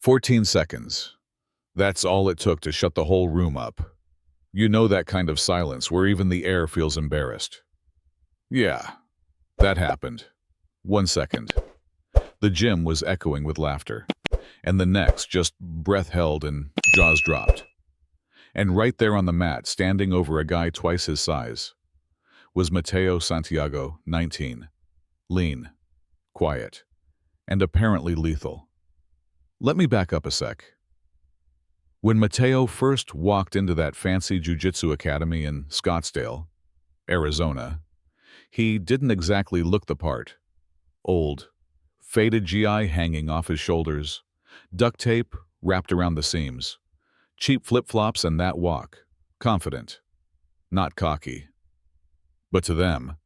14 seconds. That's all it took to shut the whole room up. You know that kind of silence where even the air feels embarrassed. Yeah, that happened. 1 second. The gym was echoing with laughter. And the next, just breath held and jaws dropped. And right there on the mat, standing over a guy twice his size, was Mateo Santiago, 19. Lean, quiet, and apparently lethal. Let me back up a sec. When Mateo first walked into that fancy jiu-jitsu academy in Scottsdale, Arizona, he didn't exactly look the part. Old, faded GI hanging off his shoulders, duct tape wrapped around the seams, cheap flip-flops and that walk, confident, not cocky. But to them,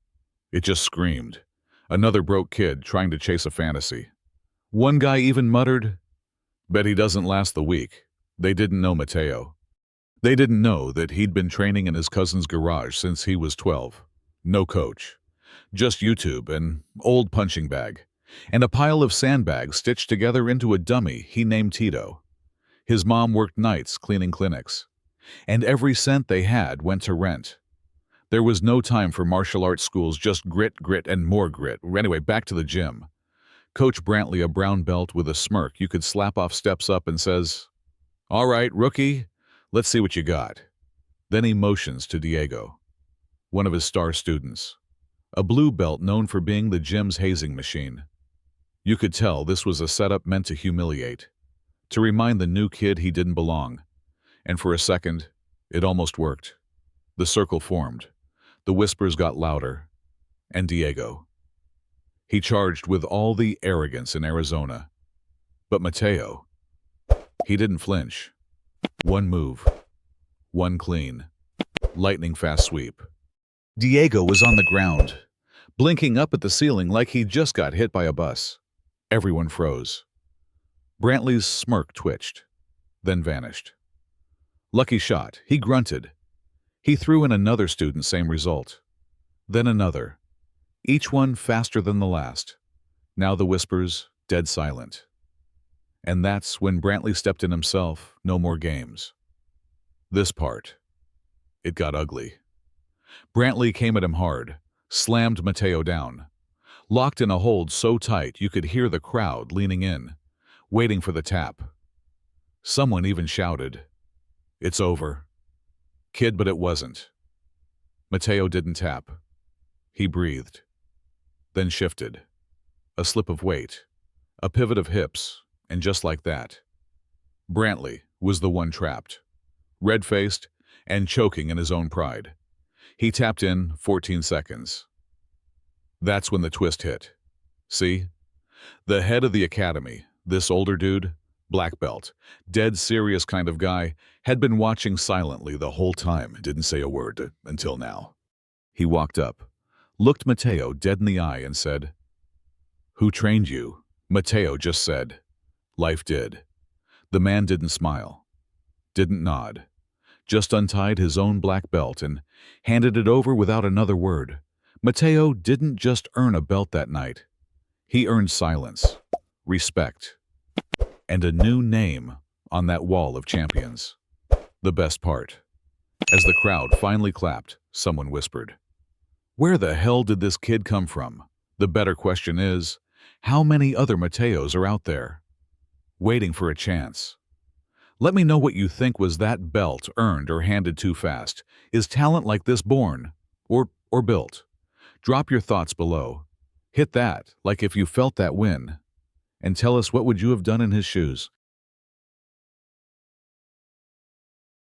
it just screamed. Another broke kid trying to chase a fantasy. One guy even muttered, "Bet he doesn't last the week." They didn't know Mateo. They didn't know that he'd been training in his cousin's garage since he was 12. No coach. Just YouTube, an old punching bag, and a pile of sandbags stitched together into a dummy he named Tito. His mom worked nights cleaning clinics, and every cent they had went to rent. There was no time for martial arts schools, just grit, and more grit. Anyway, back to the gym. Coach Brantley, a brown belt with a smirk you could slap off, steps up and says, "All right, rookie, let's see what you got." Then he motions to Diego, one of his star students, a blue belt known for being the gym's hazing machine. You could tell this was a setup meant to humiliate, to remind the new kid he didn't belong. And for a second, it almost worked. The circle formed. The whispers got louder. And Diego. He charged with all the arrogance in Arizona. But Mateo, he didn't flinch. One move. One clean. Lightning-fast sweep. Diego was on the ground, blinking up at the ceiling like he just got hit by a bus. Everyone froze. Brantley's smirk twitched, then vanished. Lucky shot, he grunted. He threw in another student, same result. Then another. Each one faster than the last. Now the whispers, dead silent. And that's when Brantley stepped in himself. No more games. This part. It got ugly. Brantley came at him hard, slammed Mateo down, locked in a hold so tight you could hear the crowd leaning in, waiting for the tap. Someone even shouted, "It's over." Kid, but it wasn't. Mateo didn't tap. He breathed, then shifted. A slip of weight, a pivot of hips, and just like that, Brantley was the one trapped, red-faced and choking in his own pride. He tapped in 14 seconds. That's when the twist hit. See? The head of the academy, this older dude, black belt, dead serious kind of guy, had been watching silently the whole time, didn't say a word until now. He walked up, looked Mateo dead in the eye and said, "Who trained you?" Mateo just said, "Life did." The man didn't smile, didn't nod, just untied his own black belt and handed it over without another word. Mateo didn't just earn a belt that night. He earned silence, respect, and a new name on that wall of champions. The best part. As the crowd finally clapped, someone whispered, "Where the hell did this kid come from?" The better question is, how many other Mateos are out there, waiting for a chance? Let me know what you think. Was that belt earned or handed too fast? Is talent like this born or built? Drop your thoughts below. Hit that, like if you felt that win. And tell us, what would you have done in his shoes?